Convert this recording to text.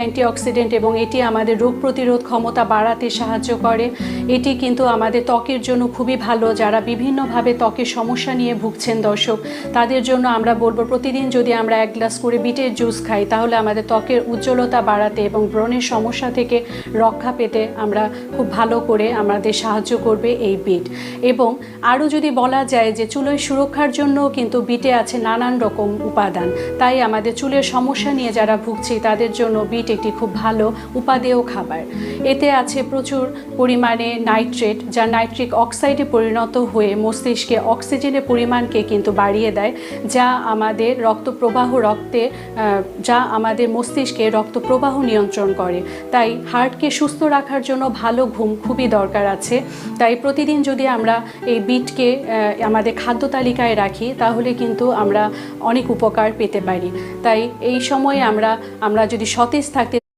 Antioxidant এবং এটি আমাদের রোগ প্রতিরোধ ক্ষমতা বাড়াতে সাহায্য করে। এটি কিন্তু আমাদের ত্বকের জন্য খুবই ভালো। যারা বিভিন্নভাবে ত্বকের সমস্যা নিয়ে ভুগছেন দর্শক, তাদের জন্য আমরা বলবো প্রতিদিন যদি আমরা 1 গ্লাস করে বিটের জুস খাই তাহলে আমাদের ত্বকের উজ্জ্বলতা বাড়াতে এবং ব্রণের সমস্যা থেকে রক্ষা পেতে আমরা খুব ভালো করে আমাদের সাহায্য করবে এই বিট। এবং আরও যদি বলা যায় যে চুলের সুরক্ষার জন্য কিন্তু বিটে আছে নানান রকম উপাদান, তাই আমাদের চুলের সমস্যা নিয়ে যারা ভুগছে তাদের জন্য বিট একটি খুব ভালো উপাদেয় খাবার। এতে আছে প্রচুর পরিমাণে নাইট্রেট, যা নাইট্রিক অক্সাইডে পরিণত হয়ে মস্তিষ্কে অক্সিজেনের পরিমাণকে কিন্তু বাড়িয়ে দেয়, যা আমাদের আমাদের মস্তিষ্কে রক্ত প্রবাহ নিয়ন্ত্রণ করে। তাই হার্টকে সুস্থ রাখার জন্য ভালো ঘুম খুবই দরকার আছে। তাই প্রতিদিন যদি আমরা এই বিটকে আমাদের খাদ্য তালিকায় রাখি তাহলে কিন্তু আমরা অনেক উপকার পেতে পারি। তাই এই সময়ে আমরা যদি সতেজ